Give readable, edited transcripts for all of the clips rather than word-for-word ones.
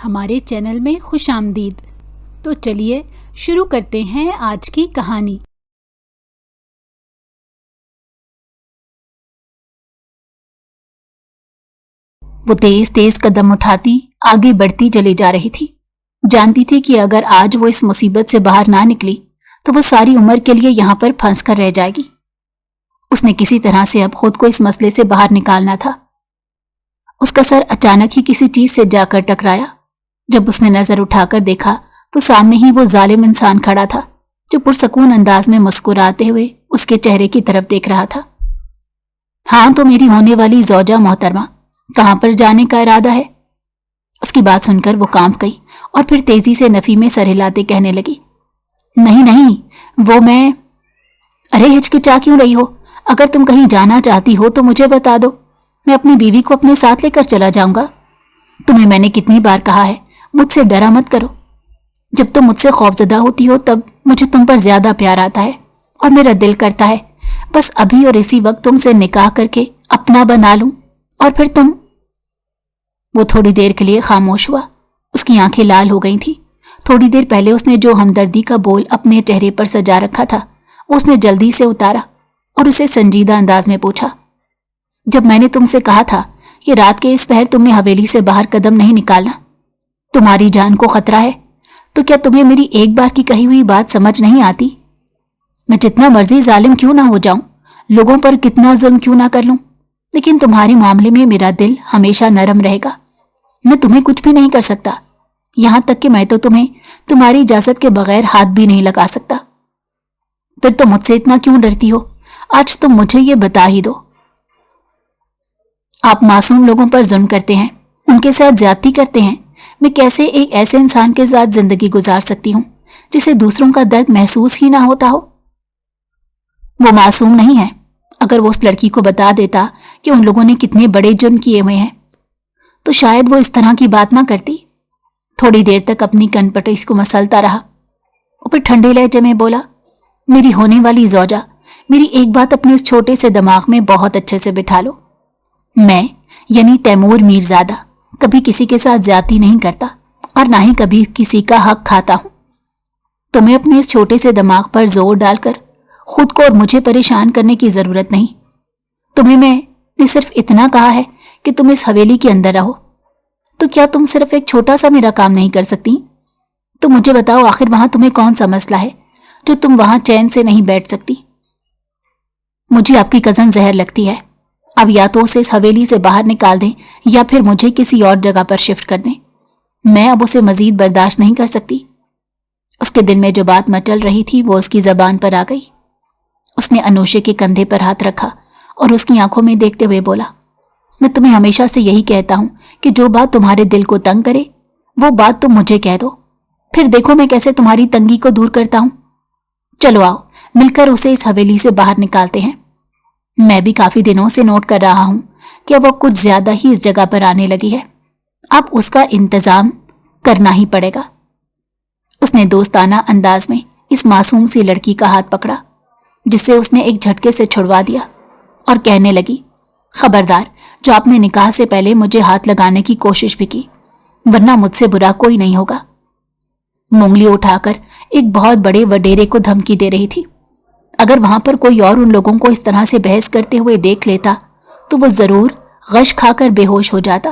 ہمارے چینل میں خوش آمدید۔ تو چلیے شروع کرتے ہیں آج کی کہانی۔ وہ تیز تیز قدم اٹھاتی آگے بڑھتی چلی جا رہی تھی۔ جانتی تھی کہ اگر آج وہ اس مصیبت سے باہر نہ نکلی تو وہ ساری عمر کے لیے یہاں پر پھنس کر رہ جائے گی۔ اس نے کسی طرح سے اب خود کو اس مسئلے سے باہر نکالنا تھا۔ اس کا سر اچانک ہی کسی چیز سے جا کر ٹکرایا۔ جب اس نے نظر اٹھا کر دیکھا تو سامنے ہی وہ ظالم انسان کھڑا تھا جو پرسکون انداز میں مسکراتے ہوئے اس کے چہرے کی طرف دیکھ رہا تھا۔ ہاں تو میری ہونے والی زوجہ محترمہ، کہاں پر جانے کا ارادہ ہے؟ اس کی بات سن کر وہ کانپ گئی اور پھر تیزی سے نفی میں سر ہلاتے کہنے لگی، نہیں، وہ میں… ارے ہچکچا کیوں رہی ہو؟ اگر تم کہیں جانا چاہتی ہو تو مجھے بتا دو، میں اپنی بیوی کو اپنے ساتھ لے کر چلا جاؤں گا۔ تمہیں میں نے کتنی بار کہا ہے مجھ سے ڈرا مت کرو۔ جب تم مجھ سے خوفزدہ ہوتی ہو تب مجھے تم پر زیادہ پیار آتا ہے اور میرا دل کرتا ہے بس ابھی اور اسی وقت تم سے نکاح کر کے اپنا بنا لوں اور پھر تم… وہ تھوڑی دیر کے لیے خاموش ہوا۔ اس کی آنکھیں لال ہو گئی تھیں۔ تھوڑی دیر پہلے اس نے جو ہمدردی کا بول اپنے چہرے پر سجا رکھا تھا اس نے جلدی سے اتارا اور اسے سنجیدہ انداز میں پوچھا، جب میں نے تم سے کہا تھا کہ رات کے اس پہر تم نے حویلی سے باہر قدم نہیں نکالنا، تمہاری جان کو خطرہ ہے، تو کیا تمہیں میری ایک بار کی کہی ہوئی بات سمجھ نہیں آتی؟ میں جتنا مرضی ظالم کیوں نہ ہو جاؤں، لوگوں پر کتنا ظلم کیوں نہ کر لوں، لیکن تمہارے معاملے میں میرا دل ہمیشہ نرم رہے گا۔ میں تمہیں کچھ بھی نہیں کر سکتا، یہاں تک کہ میں تو تمہیں تمہاری اجازت کے بغیر ہاتھ بھی نہیں لگا سکتا۔ پھر تم مجھ سے اتنا کیوں ڈرتی ہو؟ آج تم مجھے یہ بتا ہی دو۔ آپ معصوم لوگوں پر ظلم کرتے ہیں، ان کے ساتھ زیادتی کرتے ہیں۔ میں کیسے ایک ایسے انسان کے ساتھ زندگی گزار سکتی ہوں جسے دوسروں کا درد محسوس ہی نہ ہوتا ہو؟ وہ معصوم نہیں ہے۔ اگر وہ اس لڑکی کو بتا دیتا کہ ان لوگوں نے کتنے بڑے جرم کیے ہوئے ہیں تو شاید وہ اس طرح کی بات نہ کرتی۔ تھوڑی دیر تک اپنی کن پٹی کو مسلتا رہا اور پھر ٹھنڈے لہجے میں بولا، میری ہونے والی زوجہ، میری ایک بات اپنے اس چھوٹے سے دماغ میں بہت اچھے سے بٹھا لو۔ میں یعنی تیمور میرزادہ کبھی کسی کے ساتھ زیادتی نہیں کرتا اور نہ ہی کبھی کسی کا حق کھاتا ہوں۔ تمہیں اپنے اس چھوٹے سے دماغ پر زور ڈال کر خود کو اور مجھے پریشان کرنے کی ضرورت نہیں۔ تمہیں میں نے صرف اتنا کہا ہے کہ تم اس حویلی کے اندر رہو، تو کیا تم صرف ایک چھوٹا سا میرا کام نہیں کر سکتی؟ تو مجھے بتاؤ آخر وہاں تمہیں کون سا مسئلہ ہے جو تم وہاں چین سے نہیں بیٹھ سکتی؟ مجھے آپ کی کزن زہر لگتی ہے۔ اب یا تو اسے اس حویلی سے باہر نکال دیں یا پھر مجھے کسی اور جگہ پر شفٹ کر دیں۔ میں اب اسے مزید برداشت نہیں کر سکتی۔ اس کے دل میں جو بات مچل رہی تھی وہ اس کی زبان پر آ گئی۔ اس نے انوشے کے کندھے پر ہاتھ رکھا اور اس کی آنکھوں میں دیکھتے ہوئے بولا، میں تمہیں ہمیشہ سے یہی کہتا ہوں کہ جو بات تمہارے دل کو تنگ کرے وہ بات تم مجھے کہہ دو، پھر دیکھو میں کیسے تمہاری تنگی کو دور کرتا ہوں۔ چلو آؤ مل کر اسے اس حویلی سے باہر نکالتے ہیں۔ میں بھی کافی دنوں سے نوٹ کر رہا ہوں کہ وہ کچھ زیادہ ہی اس جگہ پر آنے لگی ہے، اب اس کا انتظام کرنا ہی پڑے گا۔ اس نے دوستانہ انداز میں اس معصوم سی لڑکی کا ہاتھ پکڑا جس سے اس نے ایک جھٹکے سے چھڑوا دیا اور کہنے لگی، خبردار جو آپ نے نکاح سے پہلے مجھے ہاتھ لگانے کی کوشش بھی کی، ورنہ مجھ سے برا کوئی نہیں ہوگا۔ مونگلی اٹھا کر ایک بہت بڑے وڈیرے کو دھمکی دے رہی تھی۔ اگر وہاں پر کوئی اور ان لوگوں کو اس طرح سے بحث کرتے ہوئے دیکھ لیتا تو وہ ضرور غش کھا کر بے ہوش ہو جاتا۔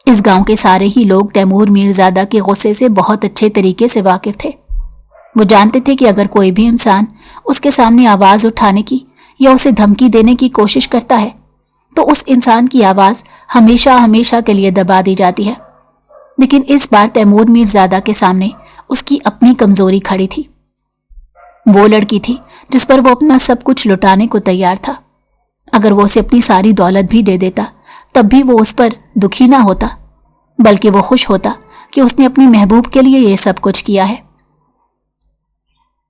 اس گاؤں کے سارے ہی لوگ تیمور میرزادہ کے غصے سے بہت اچھے طریقے سے واقف تھے۔ وہ جانتے تھے کہ اگر کوئی بھی انسان اس کے سامنے آواز اٹھانے کی یا اسے دھمکی دینے کی کوشش کرتا ہے تو اس انسان کی آواز ہمیشہ ہمیشہ کے لیے دبا دی جاتی ہے، لیکن اس بار تیمور میرزادہ کے سامنے اس کی اپنی کمزوری کھڑی تھی۔ وہ لڑکی تھی جس پر وہ اپنا سب کچھ لٹانے کو تیار تھا۔ اگر وہ اسے اپنی ساری دولت بھی دے دیتا تب بھی وہ اس پر دکھی نہ ہوتا، بلکہ وہ خوش ہوتا کہ اس نے اپنی محبوب کے لیے یہ سب کچھ کیا ہے۔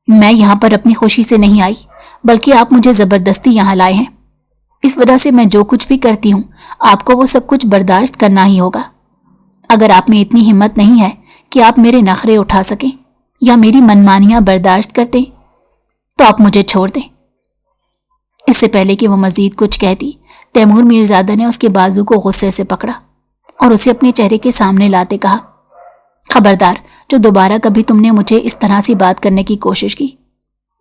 میں یہاں پر اپنی خوشی سے نہیں آئی، بلکہ آپ مجھے زبردستی یہاں لائے ہیں۔ اس وجہ سے میں جو کچھ بھی کرتی ہوں آپ کو وہ سب کچھ برداشت کرنا ہی ہوگا۔ اگر آپ میں اتنی ہمت نہیں ہے کہ آپ میرے نخرے اٹھا سکیں یا میری منمانیاں برداشت کرتے تو آپ مجھے چھوڑ دیں۔ اس سے پہلے کہ وہ مزید کچھ کہتی، تیمور میرزادہ نے اس کے بازو کو غصے سے پکڑا اور اسے اپنے چہرے کے سامنے لاتے کہا، खबरदार, जो दोबारा कभी तुमने मुझे इस तरह से बात करने की कोशिश की।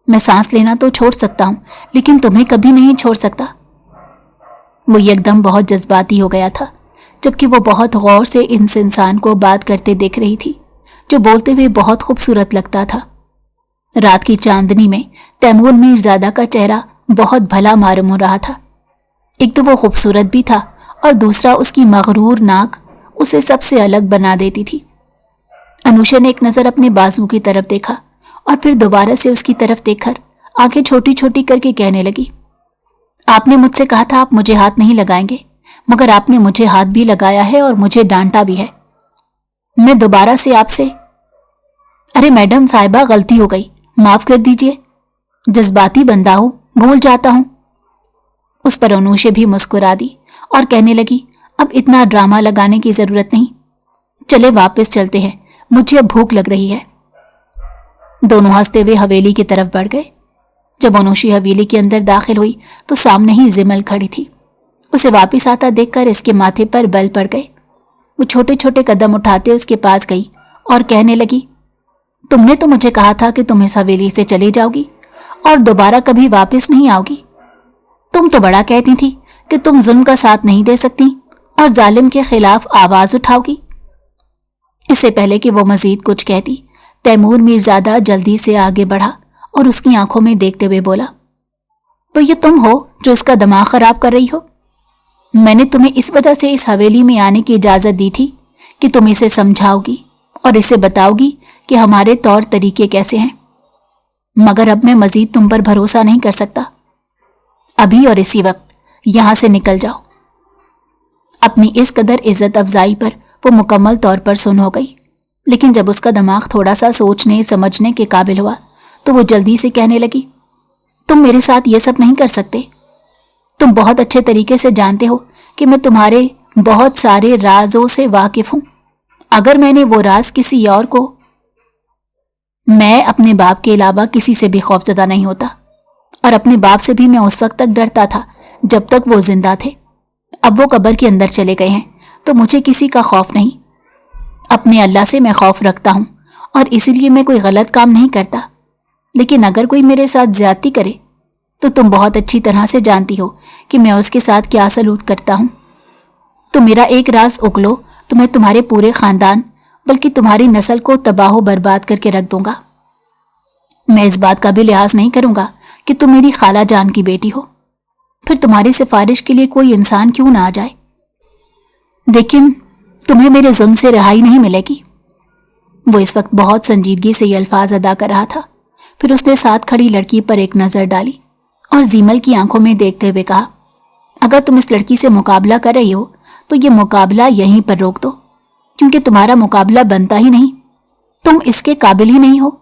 मैं सांस लेना तो छोड़ सकता हूं, लेकिन तुम्हें कभी नहीं छोड़ सकता। वो एकदम बहुत जज्बाती हो गया था, जबकि वो बहुत गौर से इस इंसान को बात करते देख रही थी, जो बोलते हुए बहुत खूबसूरत लगता था। रात की चांदनी में तैमूर मीरजादा का चेहरा बहुत भला मालूम हो रहा था। एक तो वो खूबसूरत भी था और दूसरा उसकी मगरूर नाक उसे सबसे अलग बना देती थी। अनुषा ने एक नज़र अपने बाजू की तरफ देखा और फिर दोबारा से उसकी तरफ देखकर आंखें छोटी छोटी करके कहने लगी, आपने मुझसे कहा था आप मुझे हाथ नहीं लगाएंगे, मगर आपने मुझे हाथ भी लगाया है और मुझे डांटा भी है। मैं दोबारा से आपसे, अरे मैडम साहिबा, गलती हो गई, माफ कर दीजिए, जज्बाती बंदा हूं, भूल जाता हूं। उस पर अनुषा भी मुस्कुरा दी और कहने लगी, अब इतना ड्रामा लगाने की जरूरत नहीं, चले वापस चलते हैं, मुझे अब भूख लग रही है। दोनों हंसते हुए हवेली की तरफ बढ़ गए। जब अनुषा हवेली के अंदर दाखिल हुई तो सामने ही जिमल खड़ी थी। उसे वापस आता देखकर इसके माथे पर बल पड़ गए। वो छोटे छोटे कदम उठाते उसके पास गई और कहने लगी, तुमने तो मुझे कहा था कि तुम इस हवेली से चली जाओगी और दोबारा कभी वापस नहीं आओगी। तुम तो बड़ा कहती थी कि तुम जुल्म का साथ नहीं दे सकती और जालिम के खिलाफ आवाज उठाओगी। इससे पहले कि वो मजीद कुछ कहती, तैमूर मीरजादा जल्दी से आगे बढ़ा और उसकी आंखों में देखते हुए बोला, तो ये तुम हो जो इसका दिमाग खराब कर रही हो? मैंने तुम्हें इस वजह से इस हवेली में आने की इजाजत दी थी कि तुम इसे समझाओगी और इसे बताओगी कि हमारे तौर तरीके कैसे हैं, मगर अब मैं मजीद तुम पर भरोसा नहीं कर सकता। अभी और इसी वक्त यहां से निकल जाओ। अपनी इस कदर इज्जत अफजाई पर वो मुकम्मल तौर पर सुन हो गई, लेकिन जब उसका दिमाग थोड़ा सा सोचने समझने के काबिल हुआ तो वो जल्दी से कहने लगी, तुम मेरे साथ ये सब नहीं कर सकते। तुम बहुत अच्छे तरीके से जानते हो कि मैं तुम्हारे बहुत सारे राजों से वाकिफ हूं। अगर मैंने वो राज किसी और को, मैं अपने बाप के अलावा किसी से भी खौफजदा नहीं होता, और अपने बाप से भी मैं उस वक्त तक डरता था जब तक वो जिंदा थे। अब वो कब्र के अंदर चले गए हैं तो मुझे किसी का खौफ नहीं। अपने अल्लाह से मैं खौफ रखता हूं और इसीलिए मैं कोई गलत काम नहीं करता। लेकिन अगर कोई मेरे साथ ज्यादती करे तो तुम बहुत अच्छी तरह से जानती हो कि मैं उसके साथ क्या सलूक करता हूं। तो मेरा एक राज उगलो तो मैं तुम्हारे पूरे खानदान बल्कि तुम्हारी नस्ल को तबाह बर्बाद करके रख दूंगा। मैं इस बात का भी लिहाज नहीं करूंगा कि तुम मेरी खाला जान की बेटी हो, फिर तुम्हारी सिफारिश के लिए कोई इंसान क्यों ना आ जाए, लेकिन तुम्हें मेरे जुल्म से रिहाई नहीं मिलेगी। वो इस वक्त बहुत संजीदगी से ये अल्फाज अदा कर रहा था। फिर उसने साथ खड़ी लड़की पर एक नजर डाली और जीमल की आंखों में देखते हुए कहा, अगर तुम इस लड़की से मुकाबला कर रही हो तो ये मुकाबला यहीं पर रोक दो, क्योंकि तुम्हारा मुकाबला बनता ही नहीं, तुम इसके काबिल ही नहीं हो।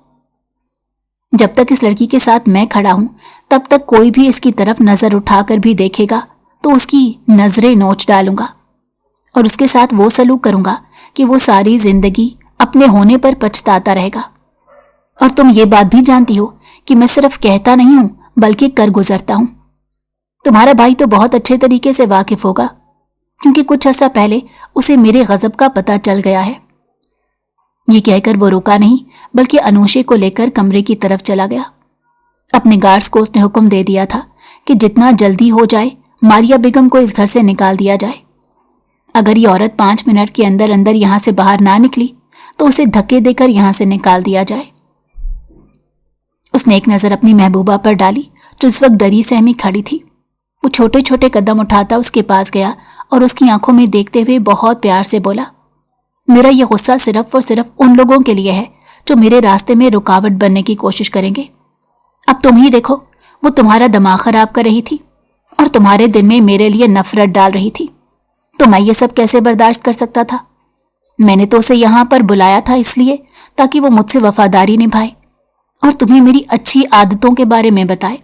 जब तक इस लड़की के साथ मैं खड़ा हूं तब तक कोई भी इसकी तरफ नजर उठाकर भी देखेगा तो उसकी नजरें नोच डालूंगा और उसके साथ वो सलूक करूंगा कि वो सारी जिंदगी अपने होने पर पछताता रहेगा। और तुम ये बात भी जानती हो कि मैं सिर्फ कहता नहीं हूं बल्कि कर गुजरता हूं। तुम्हारा भाई तो बहुत अच्छे तरीके से वाकिफ होगा, क्योंकि कुछ अर्सा पहले उसे मेरे गजब का पता चल गया है। ये कहकर वो रुका नहीं बल्कि अनुषा को लेकर कमरे की तरफ चला गया। अपने गार्ड्स को उसने हुक्म दे दिया था कि जितना जल्दी हो जाए मारिया बेगम को इस घर से निकाल दिया जाए। अगर ये औरत 5 मिनट के अंदर अंदर यहां से बाहर ना निकली तो उसे धक्के देकर यहां से निकाल दिया जाए। उसने एक नजर अपनी महबूबा पर डाली जो इस वक्त डरी सहमी खड़ी थी। वो छोटे छोटे कदम उठाता उसके पास गया और उसकी आंखों में देखते हुए बहुत प्यार से बोला, मेरा ये गुस्सा सिर्फ और सिर्फ उन लोगों के लिए है जो मेरे रास्ते में रुकावट बनने की कोशिश करेंगे। अब तुम ही देखो, वो तुम्हारा दिमाग खराब कर रही थी और तुम्हारे दिल में मेरे लिए नफरत डाल रही थी। तो मैं ये सब कैसे बर्दाश्त कर सकता था? मैंने तो उसे यहां पर बुलाया था इसलिए ताकि वो मुझसे वफादारी निभाए और तुम्हें मेरी अच्छी आदतों के बारे में बताए,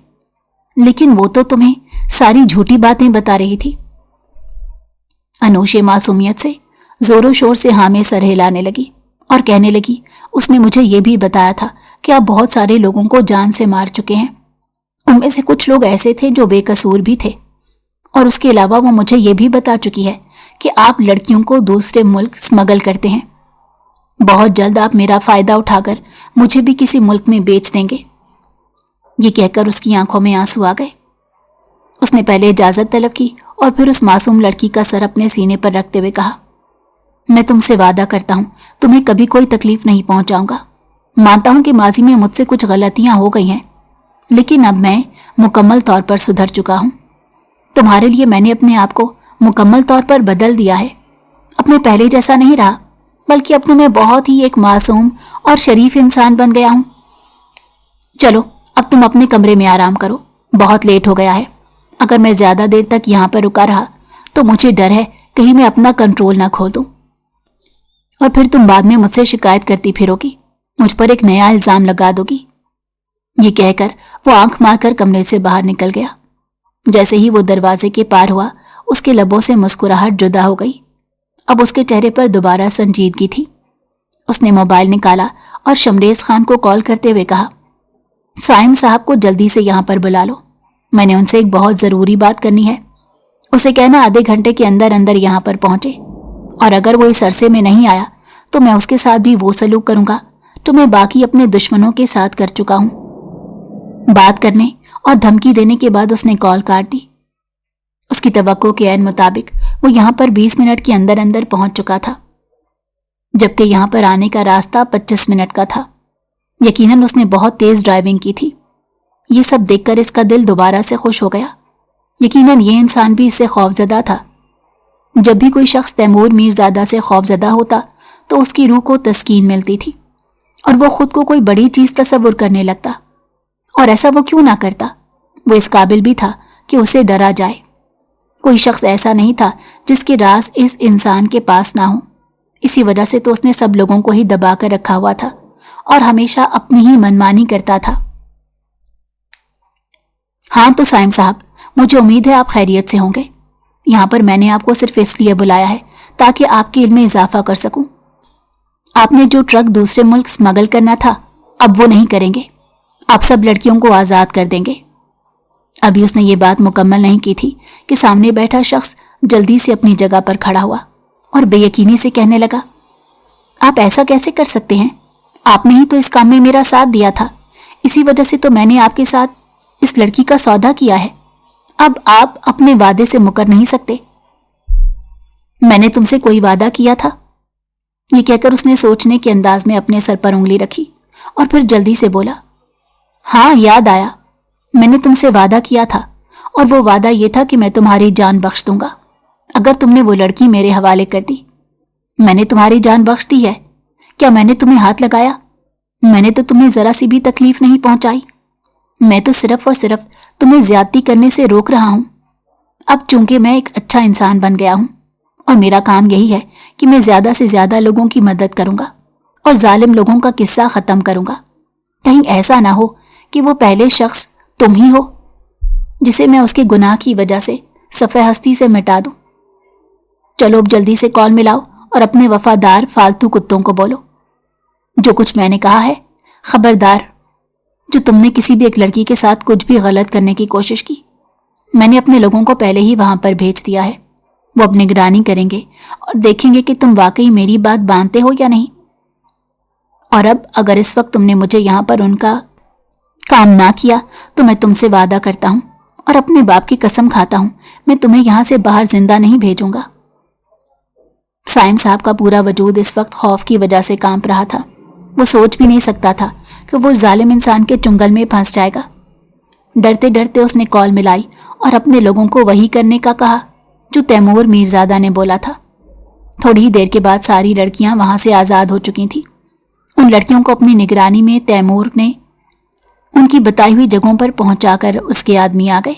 लेकिन वो तो तुम्हें सारी झूठी बातें बता रही थी। अनुषा मासूमियत से जोरों शोर से हाँ में सर हिलाने लगी और कहने लगी, उसने मुझे ये भी बताया था कि आप बहुत सारे लोगों को जान से मार चुके हैं। उनमें से कुछ लोग ऐसे थे जो बेकसूर भी थे, और उसके अलावा वो मुझे ये भी बता चुकी है कि आप लड़कियों को दूसरे मुल्क स्मगल करते हैं। बहुत जल्द आप मेरा फायदा उठाकर मुझे भी किसी मुल्क में बेच देंगे। ये कहकर उसकी आंखों में आंसू आ गए। उसने पहले इजाजत तलब की और फिर उस मासूम लड़की का सर अपने सीने पर रखते हुए कहा, मैं तुमसे वादा करता हूं तुम्हें कभी कोई तकलीफ नहीं पहुंचाऊंगा। मानता हूं कि माजी में मुझसे कुछ गलतियां हो गई हैं, लेकिन अब मैं मुकम्मल तौर पर सुधर चुका हूं। तुम्हारे लिए मैंने अपने आप को मुकम्मल तौर पर बदल दिया है। अपने पहले जैसा नहीं रहा, बल्कि अब तो मैं बहुत ही एक मासूम और शरीफ इंसान बन गया हूं। चलो अब तुम अपने कमरे में आराम करो, बहुत लेट हो गया है। अगर मैं ज्यादा देर तक यहाँ पर रुका रहा तो मुझे डर है कहीं मैं अपना कंट्रोल ना खो दूं, और फिर तुम बाद में मुझसे शिकायत करती फिरोगी, मुझ पर एक नया इल्जाम लगा दोगी। ये कहकर वो आंख मारकर कमरे से बाहर निकल गया। जैसे ही वो दरवाजे के पार हुआ, उसके लबों से मुस्कुराहट जुदा हो गई। अब उसके चेहरे पर दोबारा संजीदगी थी। उसने मोबाइल निकाला और शमरेज खान को कॉल करते हुए कहा, साइम साहब को जल्दी से यहाँ पर बुला लो, मैंने उनसे एक बहुत ज़रूरी बात करनी है। उसे कहना आधे घंटे के अंदर अंदर यहाँ पर पहुंचे, और अगर वो इस अरसे में नहीं आया तो मैं उसके साथ भी वो सलूक करूंगा जो मैं बाकी अपने दुश्मनों के साथ कर चुका हूं। बात करने और धमकी देने के बाद उसने कॉल काट दी। उसकी तवक्को के ऐन मुताबिक वो यहाँ पर 20 मिनट के अंदर अंदर पहुंच चुका था, जबकि यहाँ पर आने का रास्ता 25 मिनट का था। यकीनन उसने बहुत तेज ड्राइविंग की थी। ये सब देखकर इसका दिल दोबारा से खुश हो गया। यकीनन ये इंसान भी इससे खौफजदा था। जब भी कोई शख्स तैमूर मीरजादा से खौफजदा होता तो उसकी रूह को तस्कीन मिलती थी और वो खुद को कोई बड़ी चीज तस्वुर करने लगता। और ऐसा वो क्यों ना करता, वो इस काबिल भी था कि उसे डरा जाए। कोई शख्स ऐसा नहीं था जिसके राज इस इंसान के पास ना हो। इसी वजह से तो उसने सब लोगों को ही दबा कर रखा हुआ था और हमेशा अपनी ही मनमानी करता था। हाँ तो साइम साहब, मुझे उम्मीद है आप खैरियत से होंगे। यहाँ पर मैंने आपको सिर्फ इसलिए बुलाया है ताकि आपके इल्म में इजाफा कर सकूं। आपने जो ट्रक दूसरे मुल्क स्मगल करना था, अब वो नहीं करेंगे। आप सब लड़कियों को आज़ाद कर देंगे। अभी उसने ये बात मुकम्मल नहीं की थी कि सामने बैठा शख्स जल्दी से अपनी जगह पर खड़ा हुआ और बेयकीनी से कहने लगा, आप ऐसा कैसे कर सकते हैं? आपने ही तो इस काम में मेरा साथ दिया था। इसी वजह से तो मैंने आपके साथ इस लड़की का सौदा किया है। अब आप अपने वादे से मुकर नहीं सकते। मैंने तुमसे कोई वादा किया था? ये कहकर उसने सोचने के अंदाज में अपने सर पर उंगली रखी और फिर जल्दी से बोला, हाँ याद आया, मैंने तुमसे वादा किया था और वो वादा ये था कि मैं तुम्हारी जान बख्श दूंगा अगर तुमने वो लड़की मेरे हवाले कर दी। मैंने तुम्हारी जान बख्श दी है? क्या मैंने तुम्हें हाथ लगाया? मैंने तो तुम्हें जरा सी भी तकलीफ नहीं पहुंचाई। मैं तो सिर्फ और सिर्फ तुम्हें ज्यादती करने से रोक रहा हूं। अब चूंकि मैं एक अच्छा इंसान बन गया हूं और मेरा काम यही है कि मैं ज्यादा से ज्यादा लोगों की मदद करूंगा और जालिम लोगों का किस्सा खत्म करूंगा। कहीं ऐसा ना हो कि वो पहले शख्स तुम ही हो जिसे मैं उसके गुनाह की वजह से सफ़े हस्ती से मिटा दूं। चलो अब जल्दी से कॉल मिलाओ और अपने वफादार फालतू कुत्तों को बोलो, जो कुछ मैंने कहा है, खबरदार जो तुमने किसी भी एक लड़की के साथ कुछ भी गलत करने की कोशिश की। मैंने अपने लोगों को पहले ही वहां पर भेज दिया है। वो अब निगरानी करेंगे और देखेंगे कि तुम वाकई मेरी बात मानते हो या नहीं। और अब अगर इस वक्त तुमने मुझे यहाँ पर उनका काम ना किया तो मैं तुमसे वादा करता हूँ और अपने बाप की कसम खाता हूँ, मैं तुम्हें यहाँ से बाहर जिंदा नहीं भेजूंगा। साइम साहब का पूरा वजूद इस वक्त खौफ की वजह से कांप रहा था। वो सोच भी नहीं सकता था कि वो जालिम इंसान के चुंगल में फंस जाएगा। डरते डरते उसने कॉल मिलाई और अपने लोगों को वही करने का कहा जो तैमूर मीरजादा ने बोला था। थोड़ी ही देर के बाद सारी लड़कियां वहां से आज़ाद हो चुकी थीं। उन लड़कियों को अपनी निगरानी में तैमूर ने उनकी बताई हुई जगहों पर पहुंचाकर उसके आदमी आ गए।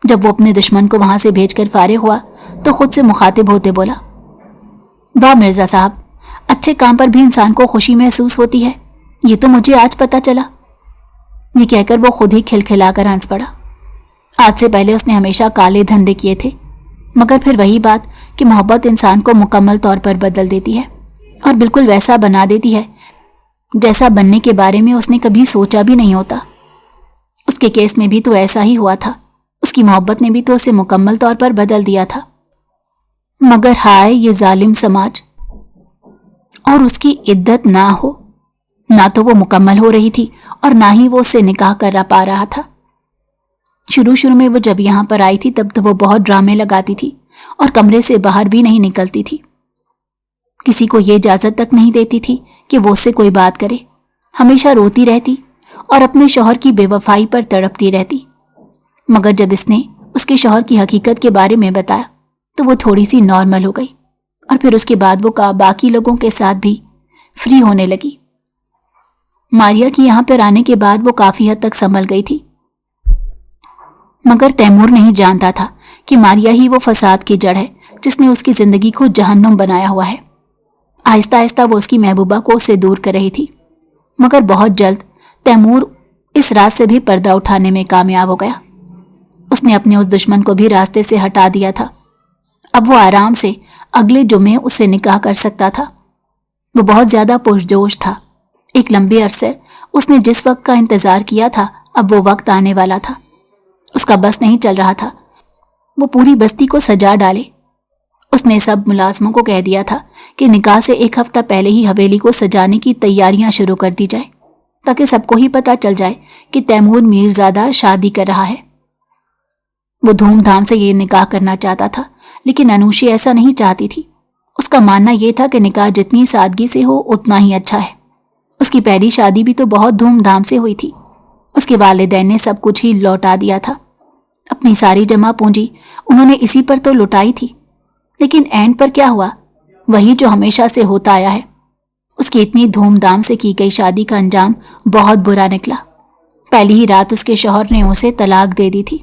जब वो अपने दुश्मन को वहां से भेजकर फारिग हुआ तो खुद से मुखातिब होते बोला, वाह मिर्जा साहब, अच्छे काम पर भी इंसान को खुशी महसूस होती है, ये तो मुझे आज पता चला। ये कहकर वो खुद ही खिलखिलाकर हंस पड़ा। आज से पहले उसने हमेशा काले धंधे किए थे, मगर फिर वही बात कि मोहब्बत इंसान को मुकम्मल तौर पर बदल देती है और बिल्कुल वैसा बना देती है जैसा बनने के बारे में उसने कभी सोचा भी नहीं होता। उसके केस में भी तो ऐसा ही हुआ था। उसकी मोहब्बत ने भी तो उसे मुकम्मल तौर पर बदल दिया था। मगर हाय ये जालिम समाज। اور اس کی عدت نہ ہو، نہ تو وہ مکمل ہو رہی تھی اور نہ ہی وہ اس سے نکاح کر پا رہا تھا۔ شروع میں وہ جب یہاں پر آئی تھی تب تو وہ بہت ڈرامے لگاتی تھی اور کمرے سے باہر بھی نہیں نکلتی تھی، کسی کو یہ اجازت تک نہیں دیتی تھی کہ وہ اس سے کوئی بات کرے، ہمیشہ روتی رہتی اور اپنے شوہر کی بے وفائی پر تڑپتی رہتی۔ مگر جب اس نے اس کے شوہر کی حقیقت کے بارے میں بتایا تو وہ تھوڑی سی نارمل ہو گئی، اور پھر اس کے بعد وہ باقی لوگوں کے ساتھ بھی فری ہونے لگی۔ ماریا کی یہاں پر آنے کے بعد وہ کافی حد تک سنبھل گئی تھی، مگر تیمور نہیں جانتا تھا کہ ماریا ہی وہ فساد کی جڑ ہے جس نے اس کی زندگی کو جہنم بنایا ہوا ہے۔ آہستہ آہستہ وہ اس کی محبوبہ کو اس سے دور کر رہی تھی، مگر بہت جلد تیمور اس راز سے بھی پردہ اٹھانے میں کامیاب ہو گیا۔ اس نے اپنے اس دشمن کو بھی راستے سے ہٹا دیا تھا۔ اب وہ آرام سے اگلے جمعے اس سے نکاح کر سکتا تھا۔ وہ بہت زیادہ پرجوش تھا۔ ایک لمبے عرصے اس نے جس وقت کا انتظار کیا تھا اب وہ وقت آنے والا تھا۔ اس کا بس نہیں چل رہا تھا وہ پوری بستی کو سجا ڈالے۔ اس نے سب ملازموں کو کہہ دیا تھا کہ نکاح سے ایک ہفتہ پہلے ہی حویلی کو سجانے کی تیاریاں شروع کر دی جائیں، تاکہ سب کو ہی پتہ چل جائے کہ تیمور میرزادہ شادی کر رہا ہے۔ وہ دھوم دھام سے یہ نکاح کرنا چاہتا تھا، لیکن انوشی ایسا نہیں چاہتی تھی۔ اس کا ماننا یہ تھا کہ نکاح جتنی سادگی سے ہو اتنا ہی اچھا ہے۔ اس کی پہلی شادی بھی تو بہت دھوم دھام سے ہوئی تھی۔ اس کے والدین نے سب کچھ ہی لوٹا دیا تھا۔ اپنی ساری جمع پونجی انہوں نے اسی پر تو لٹائی تھی، لیکن اینڈ پر کیا ہوا؟ وہی جو ہمیشہ سے ہوتا آیا ہے۔ اس کی اتنی دھوم دھام سے کی گئی شادی کا انجام بہت برا نکلا۔ پہلی ہی رات اس کے شوہر نے اسے طلاق دے دی تھی۔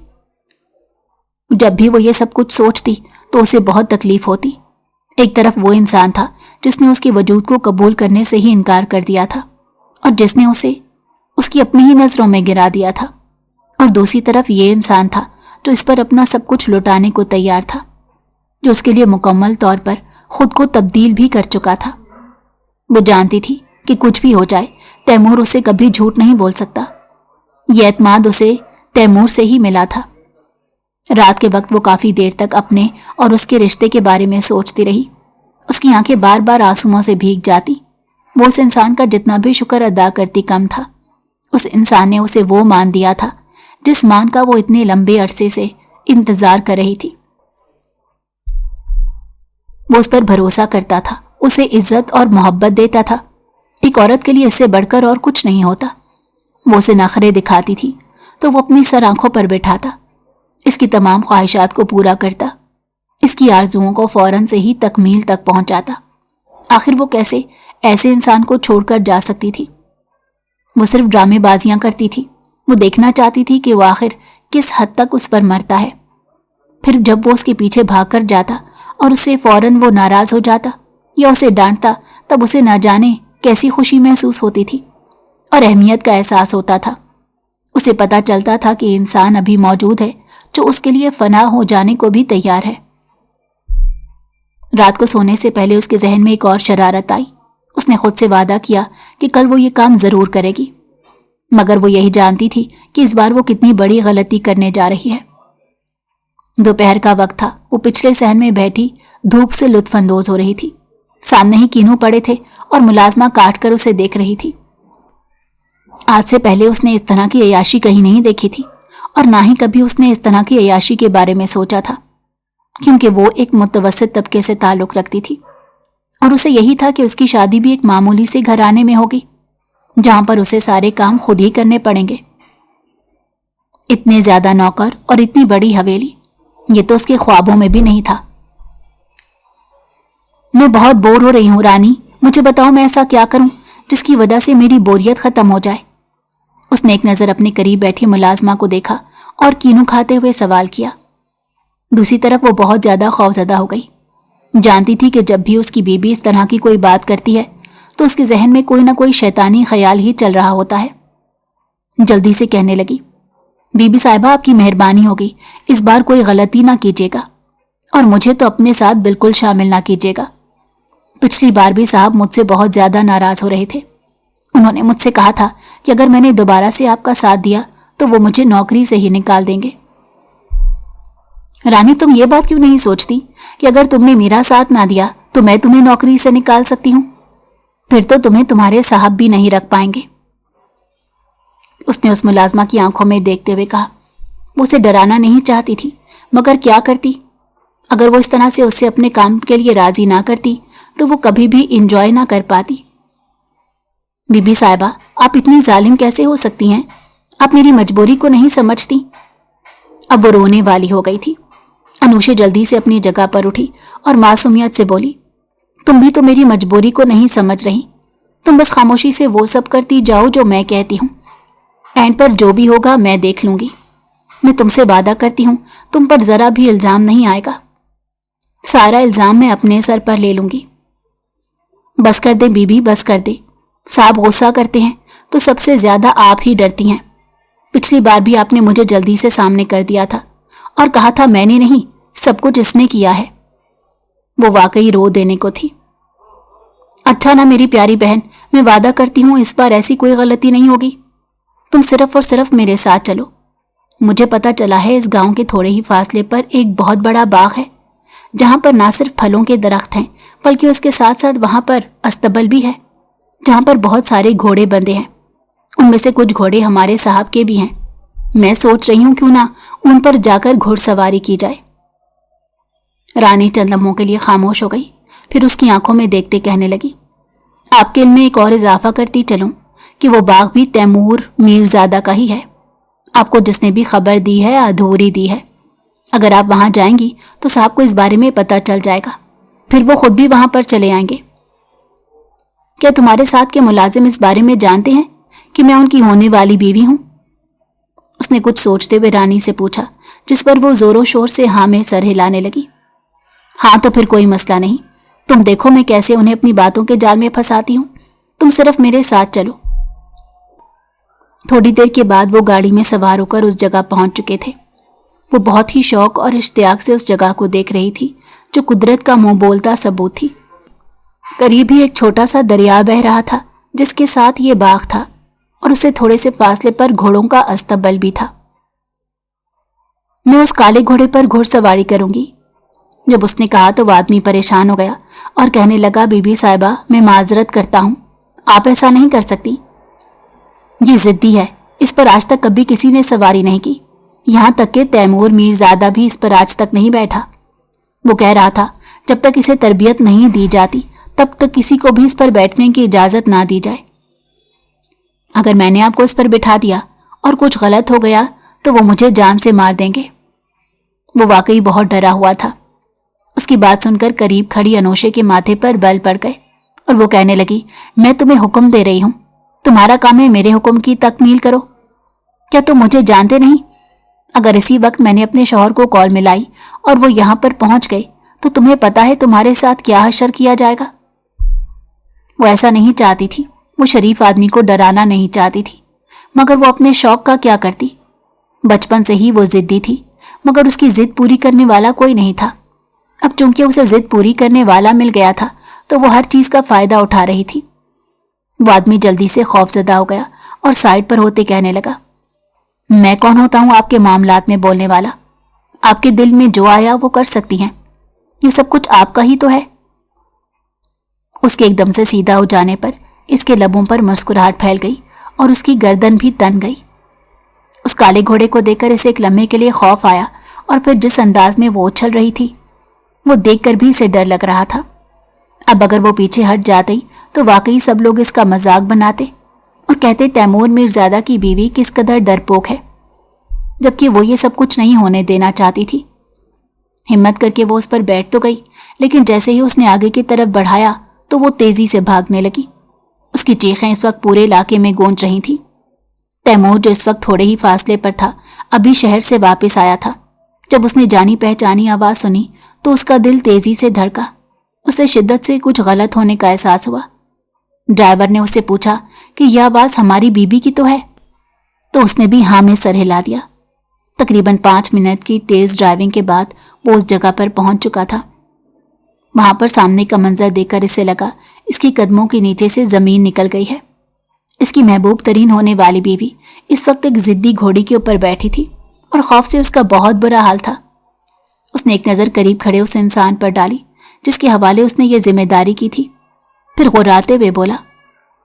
جب بھی وہ یہ سب کچھ سوچتی تو اسے بہت تکلیف ہوتی۔ ایک طرف وہ انسان تھا جس نے اس کے وجود کو قبول کرنے سے ہی انکار کر دیا تھا اور جس نے اسے اس کی اپنی ہی نظروں میں گرا دیا تھا، اور دوسری طرف یہ انسان تھا جو اس پر اپنا سب کچھ لوٹانے کو تیار تھا، جو اس کے لیے مکمل طور پر خود کو تبدیل بھی کر چکا تھا۔ وہ جانتی تھی کہ کچھ بھی ہو جائے تیمور اس سے کبھی جھوٹ نہیں بول سکتا۔ یہ اعتماد اسے تیمور سے ہی ملا تھا۔ رات کے وقت وہ کافی دیر تک اپنے اور اس کے رشتے کے بارے میں سوچتی رہی۔ اس کی آنکھیں بار بار آنسوؤں سے بھیگ جاتی۔ وہ اس انسان کا جتنا بھی شکر ادا کرتی کم تھا۔ اس انسان نے اسے وہ مان دیا تھا جس مان کا وہ اتنے لمبے عرصے سے انتظار کر رہی تھی۔ وہ اس پر بھروسہ کرتا تھا، اسے عزت اور محبت دیتا تھا۔ ایک عورت کے لیے اس سے بڑھ کر اور کچھ نہیں ہوتا۔ وہ اسے نخرے دکھاتی تھی تو وہ اپنی سر آنکھوں پر بٹھاتا، اس کی تمام خواہشات کو پورا کرتا، اس کی آرزوؤں کو فوراً سے ہی تکمیل تک پہنچاتا۔ آخر وہ کیسے ایسے انسان کو چھوڑ کر جا سکتی تھی؟ وہ صرف ڈرامے بازیاں کرتی تھی۔ وہ دیکھنا چاہتی تھی کہ وہ آخر کس حد تک اس پر مرتا ہے۔ پھر جب وہ اس کے پیچھے بھاگ کر جاتا اور اس سے فوراً وہ ناراض ہو جاتا یا اسے ڈانٹتا، تب اسے نہ جانے کیسی خوشی محسوس ہوتی تھی اور اہمیت کا احساس ہوتا تھا۔ اسے پتہ چلتا تھا کہ انسان ابھی موجود ہے جو اس کے لیے فنا ہو جانے کو بھی تیار ہے۔ رات کو سونے سے پہلے اس کے ذہن میں ایک اور شرارت آئی۔ اس نے خود سے وعدہ کیا کہ کل وہ یہ کام ضرور کرے گی، مگر وہ یہی جانتی تھی کہ اس بار وہ کتنی بڑی غلطی کرنے جا رہی ہے۔ دوپہر کا وقت تھا۔ وہ پچھلے صحن میں بیٹھی دھوپ سے لطف اندوز ہو رہی تھی۔ سامنے ہی کینو پڑے تھے اور ملازمہ کاٹ کر اسے دیکھ رہی تھی۔ آج سے پہلے اس نے اس طرح کی عیاشی کہیں نہیں دیکھی تھی، اور نہ ہی کبھی اس نے اس طرح کی عیاشی کے بارے میں سوچا تھا، کیونکہ وہ ایک متوسط طبقے سے تعلق رکھتی تھی، اور اسے یہی تھا کہ اس کی شادی بھی ایک معمولی سے گھرانے میں ہوگی جہاں پر اسے سارے کام خود ہی کرنے پڑیں گے۔ اتنے زیادہ نوکر اور اتنی بڑی حویلی، یہ تو اس کے خوابوں میں بھی نہیں تھا۔ میں بہت بور ہو رہی ہوں رانی، مجھے بتاؤ میں ایسا کیا کروں جس کی وجہ سے میری بوریت ختم ہو جائے۔ اس نے ایک نظر اپنے قریب بیٹھی ملازمہ کو دیکھا اور کینو کھاتے ہوئے سوال کیا۔ دوسری طرف وہ بہت زیادہ خوفزدہ ہو گئی۔ جانتی تھی کہ جب بھی اس کی بیوی اس طرح کی کوئی بات کرتی ہے تو اس کے ذہن میں کوئی نہ کوئی شیطانی خیال ہی چل رہا ہوتا ہے۔ جلدی سے کہنے لگی، بی بی صاحبہ آپ کی مہربانی ہوگی، اس بار کوئی غلطی نہ کیجیے گا اور مجھے تو اپنے ساتھ بالکل شامل نہ کیجیے گا۔ پچھلی بار بھی صاحب مجھ سے بہت زیادہ ناراض ہو رہے تھے۔ انہوں نے مجھ سے کہا تھا کہ اگر میں نے دوبارہ سے آپ کا ساتھ دیا تو وہ مجھے نوکری سے ہی نکال دیں گے۔ رانی تم یہ بات کیوں نہیں سوچتی کہ اگر تم نے میرا ساتھ نہ دیا تو میں تمہیں نوکری سے نکال سکتی ہوں؟ फिर तो तुम्हें तुम्हारे साहब भी नहीं रख पाएंगे। उसने उस मुलाजमा की आंखों में देखते हुए कहा। वो उसे डराना नहीं चाहती थी, मगर क्या करती। अगर वो इस तरह से उससे अपने काम के लिए राजी ना करती तो वो कभी भी इंजॉय ना कर पाती। बीबी साहिबा, आप इतनी जालिम कैसे हो सकती हैं? आप मेरी मजबूरी को नहीं समझती। अब वो रोने वाली हो गई थी। अनूशे जल्दी से अपनी जगह पर उठी और मासूमियत से बोली, तुम भी तो मेरी मजबूरी को नहीं समझ रही। तुम बस खामोशी से वो सब करती जाओ जो मैं कहती हूँ। एंड पर जो भी होगा मैं देख लूंगी। मैं तुमसे वादा करती हूँ तुम पर जरा भी इल्जाम नहीं आएगा। सारा इल्जाम मैं अपने सर पर ले लूंगी। बस कर दे बीबी, बस कर दे। साहब गुस्सा करते हैं तो सबसे ज्यादा आप ही डरती हैं। पिछली बार भी आपने मुझे जल्दी से सामने कर दिया था और कहा था मैंने नहीं, सब कुछ इसने किया है। वो वाकई रो देने को थी। अच्छा ना मेरी प्यारी बहन, मैं वादा करती हूँ इस बार ऐसी कोई गलती नहीं होगी। तुम सिर्फ और सिर्फ मेरे साथ चलो। मुझे पता चला है इस गांव के थोड़े ही फासले पर एक बहुत बड़ा बाग है, जहां पर ना सिर्फ फलों के दरख्त हैं बल्कि उसके साथ साथ वहां पर अस्तबल भी है, जहां पर बहुत सारे घोड़े बंधे हैं। उनमें से कुछ घोड़े हमारे साहब के भी हैं। मैं सोच रही हूं क्यों ना उन पर जाकर घुड़सवारी की जाए। रानी चंद लम्हों के लिए खामोश हो गई, फिर उसकी आंखों में देखते कहने लगी, आपके इल्म में एक और इजाफा करती चलूं कि वो बाग भी तैमूर मीरजादा का ही है। आपको जिसने भी खबर दी है अधूरी दी है। अगर आप वहां जाएंगी तो साहब को इस बारे में पता चल जाएगा, फिर वो खुद भी वहां पर चले आएंगे। क्या तुम्हारे साथ के मुलाजिम इस बारे में जानते हैं कि मैं उनकी होने वाली बीवी हूं? उसने कुछ सोचते हुए रानी से पूछा, जिस पर वो जोरों शोर से हाँ में सर हिलाने लगी। हाँ तो फिर कोई मसला नहीं। तुम देखो मैं कैसे उन्हें अपनी बातों के जाल में फंसाती हूँ। तुम सिर्फ मेरे साथ चलो। थोड़ी देर के बाद वो गाड़ी में सवार होकर उस जगह पहुंच चुके थे। वो बहुत ही शौक और इश्तियाक से उस जगह को देख रही थी जो कुदरत का मुंह बोलता सबूत थी। करीब ही एक छोटा सा दरिया बह रहा था जिसके साथ ये बाग था और उससे थोड़े से फासले पर घोड़ों का अस्तबल भी था। मैं उस काले घोड़े पर घुड़सवारी करूंगी। जब उसने कहा तो वो आदमी परेशान हो गया और कहने लगा, बीबी साहिबा मैं माजरत करता हूं, आप ऐसा नहीं कर सकती। ये जिद्दी है, इस पर आज तक कभी किसी ने सवारी नहीं की। यहां तक कि तैमूर मीरजादा भी इस पर आज तक नहीं बैठा। वो कह रहा था जब तक इसे तरबियत नहीं दी जाती तब तक किसी को भी इस पर बैठने की इजाजत ना दी जाए। अगर मैंने आपको इस पर बिठा दिया और कुछ गलत हो गया तो वो मुझे जान से मार देंगे। वो वाकई बहुत डरा हुआ था। उसकी बात सुनकर करीब खड़ी अनोशे के माथे पर बल पड़ गए और वो कहने लगी, मैं तुम्हें हुक्म दे रही हूं, तुम्हारा काम है मेरे हुक्म की तकमील करो। क्या तुम मुझे जानते नहीं? अगर इसी वक्त मैंने अपने शौहर को कॉल मिलाई और वो यहां पर पहुंच गए तो तुम्हें पता है तुम्हारे साथ क्या हशर किया जाएगा। वो ऐसा नहीं चाहती थी, वो शरीफ आदमी को डराना नहीं चाहती थी, मगर वो अपने शौक का क्या करती। बचपन से ही वो जिद्दी थी, मगर उसकी जिद पूरी करने वाला कोई नहीं था। अब चूंकि उसे जिद पूरी करने वाला मिल गया था तो वो हर चीज का फायदा उठा रही थी। वो आदमी जल्दी से खौफजदा हो गया और साइड पर होते कहने लगा, मैं कौन होता हूं आपके मामलात में बोलने वाला? आपके दिल में जो आया वो कर सकती हैं। ये सब कुछ आपका ही तो है। उसके एकदम से सीधा हो जाने पर इसके लबों पर मुस्कुराहट फैल गई और उसकी गर्दन भी तन गई। उस काले घोड़े को देखकर इसे एक लम्हे के लिए खौफ आया और फिर जिस अंदाज में वो उछल रही थी वो देखकर भी इसे डर लग रहा था। अब अगर वो पीछे हट जाती तो वाकई सब लोग इसका मजाक बनाते और कहते तैमूर मीरजादा की बीवी किस कदर डरपोक है, जबकि वो ये सब कुछ नहीं होने देना चाहती थी। हिम्मत करके वो उस पर बैठ तो गई, लेकिन जैसे ही उसने आगे की तरफ बढ़ाया तो वो तेजी से भागने लगी। उसकी चीखें इस वक्त पूरे इलाके में गूंज रही थी। तैमूर जो इस वक्त थोड़े ही फासले पर था अभी शहर से वापस आया था। जब उसने जानी पहचानी आवाज सुनी तो उसका दिल तेजी से धड़का। उसे शिद्दत से कुछ गलत होने का एहसास हुआ। ड्राइवर ने उससे पूछा कि यह आवाज हमारी बीबी की तो है, तो उसने भी हाँ में सर हिला दिया। तकरीबन 5 मिनट की तेज ड्राइविंग के बाद वो उस जगह पर पहुंच चुका था। वहां पर सामने का मंजर देखकर इसे लगा इसकी कदमों के नीचे से जमीन निकल गई है। इसकी महबूब तरीन होने वाली बीवी इस वक्त एक जिद्दी घोड़ी के ऊपर बैठी थी और खौफ से उसका बहुत बुरा हाल था। उसने एक नज़र करीब खड़े उस इंसान पर डाली जिसके हवाले उसने ये जिम्मेदारी की थी। फिर गुर्राते हुए बोला,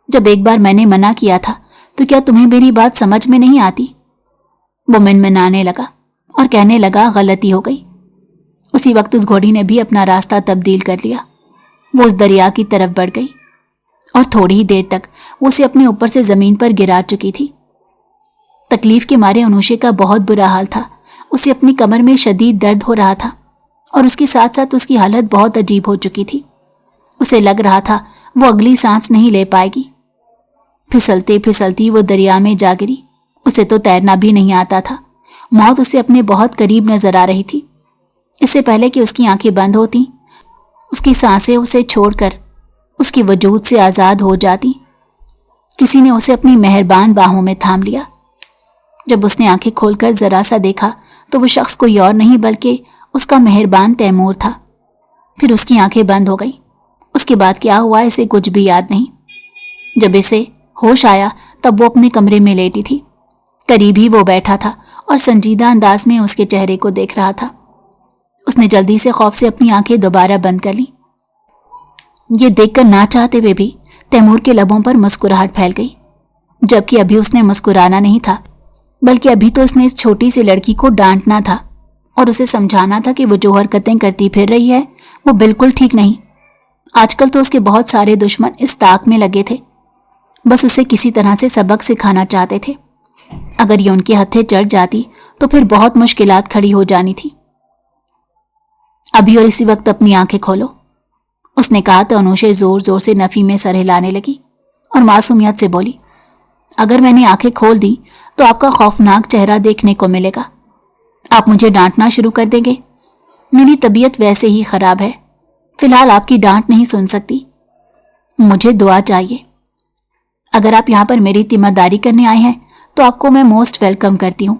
जब एक बार मैंने मना किया था तो क्या तुम्हें मेरी बात समझ में नहीं आती? वो मिनमिनाने लगा और कहने लगा, गलती हो गई। उसी वक्त उस घोड़ी ने भी अपना रास्ता तब्दील कर लिया। वो उस दरिया की तरफ बढ़ गई और थोड़ी ही देर तक वो उसे अपने ऊपर से जमीन पर गिरा चुकी थी। तकलीफ के मारे अनुषे का बहुत बुरा हाल था। उसे अपनी कमर में शदीद दर्द हो रहा था और उसके साथ साथ उसकी हालत बहुत अजीब हो चुकी थी। उसे लग रहा था वो अगली सांस नहीं ले पाएगी। फिसलती फिसलती वो दरिया में जा गिरी। उसे तो तैरना भी नहीं आता था। मौत उसे अपने बहुत करीब नजर आ रही थी। इससे पहले कि उसकी आंखें बंद होती, उसकी सांसें उसे छोड़कर उसकी वजूद से आज़ाद हो जाती, किसी ने उसे अपनी मेहरबान बाहों में थाम लिया। जब उसने आंखें खोलकर जरा सा देखा तो वो शख्स कोई और नहीं बल्कि उसका मेहरबान तैमूर था। फिर उसकी आंखें बंद हो गई। उसके बाद क्या हुआ इसे कुछ भी याद नहीं। जब इसे होश आया तब वो अपने कमरे में लेटी थी। करीब ही वो बैठा था और संजीदा अंदाज में उसके चेहरे को देख रहा था। उसने जल्दी से खौफ से अपनी आंखें दोबारा बंद कर ली। ये देखकर ना चाहते हुए भी तैमूर के लबों पर मुस्कुराहट फैल गई, जबकि अभी उसने मुस्कुराना नहीं था, बल्कि अभी तो उसने इस छोटी सी लड़की को डांटना था और उसे समझाना था कि वो जो हरकतें करती फिर रही है वो बिल्कुल ठीक नहीं। आजकल तो उसके बहुत सारे दुश्मन इस ताक में लगे थे, बस उसे किसी तरह से सबक सिखाना चाहते थे। अगर ये उनके हत्थे चढ़ जाती तो फिर बहुत मुश्किलात खड़ी हो जानी थी। अभी और इसी वक्त अपनी आंखें खोलो, उसने कहा तो अनुषे जोर जोर से नफी में सर हिलाने लगी और मासूमियत से बोली, अगर मैंने आंखें खोल दी तो आपका खौफनाक चेहरा देखने को मिलेगा। आप मुझे डांटना शुरू कर देंगे। मेरी तबीयत वैसे ही खराब है, फिलहाल आपकी डांट नहीं सुन सकती। मुझे दुआ चाहिए। अगर आप यहाँ पर मेरी तीमारदारी करने आए हैं तो आपको मैं मोस्ट वेलकम करती हूँ,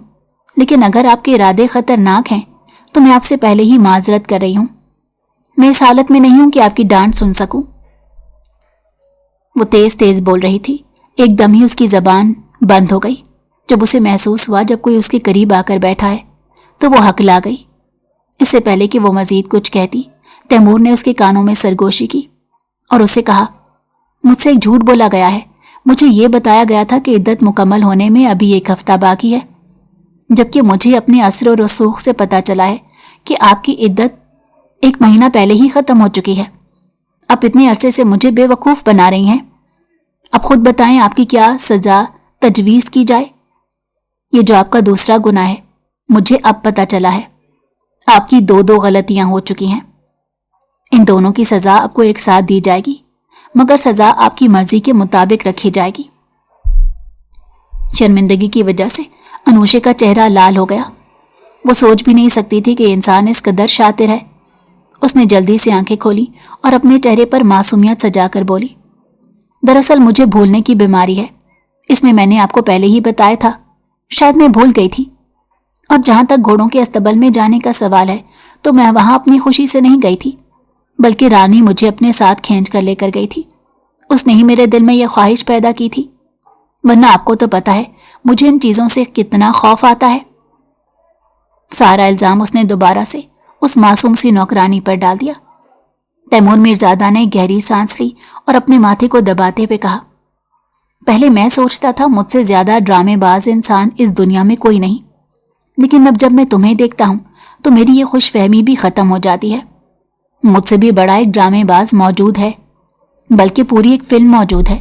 लेकिन अगर आपके इरादे खतरनाक हैं तो मैं आपसे पहले ही माजरत कर रही हूँ। मैं इस हालत में नहीं हूं कि आपकी डांट सुन सकूं। वो तेज तेज बोल रही थी। एकदम ही उसकी जबान बंद हो गई। जब उसे महसूस हुआ जब कोई उसके करीब आकर बैठा है तो वो हकला गई। इससे पहले कि वो मजीद कुछ कहती, तैमूर ने उसके कानों में सरगोशी की और उससे कहा, मुझसे एक झूठ बोला गया है। मुझे ये बताया गया था कि इद्दत मुकम्मल होने में अभी 1 हफ्ता बाकी है, जबकि मुझे अपने असर और रसूख से पता चला है कि आपकी इद्दत 1 महीना पहले ही खत्म हो चुकी है। आप इतने अरसे से मुझे बेवकूफ़ बना रही हैं। अब खुद बताएं आपकी क्या सज़ा तजवीज़ की जाए। ये जो आपका दूसरा गुनाह है, मुझे अब पता चला है। आपकी 2 गलतियां हो चुकी हैं। इन दोनों की सज़ा आपको एक साथ दी जाएगी, मगर सज़ा आपकी मर्जी के मुताबिक रखी जाएगी। शर्मिंदगी की वजह से अनुषे का चेहरा लाल हो गया। वो सोच भी नहीं सकती थी कि इंसान इस कदर शातिर है। उसने जल्दी से आंखें खोली और अपने चेहरे पर मासूमियत सजाकर बोली, दरअसल मुझे भूलने की बीमारी है। इसमें मैंने आपको पहले ही बताया था, शायद मैं भूल गई थी। और जहां तक घोड़ों के अस्तबल में जाने का सवाल है तो मैं वहां अपनी खुशी से नहीं गई थी, बल्कि रानी मुझे अपने साथ खींच कर लेकर गई थी। उसने ही मेरे दिल में यह ख्वाहिश पैदा की थी, वरना आपको तो पता है मुझे इन चीज़ों से कितना खौफ आता है। सारा इल्ज़ाम उसने दोबारा से उस मासूम सी नौकरानी पर डाल दिया। तैमूर मीरजादा ने गहरी सांस ली और अपने माथे को दबाते हुए कहा, पहले मैं सोचता था मुझसे ज्यादा ड्रामेबाज इंसान इस दुनिया में कोई नहीं, लेकिन अब जब मैं तुम्हें देखता हूं तो मेरी ये खुशफहमी भी खत्म हो जाती है। मुझसे भी बड़ा एक ड्रामेबाज मौजूद है, बल्कि पूरी एक फिल्म मौजूद है,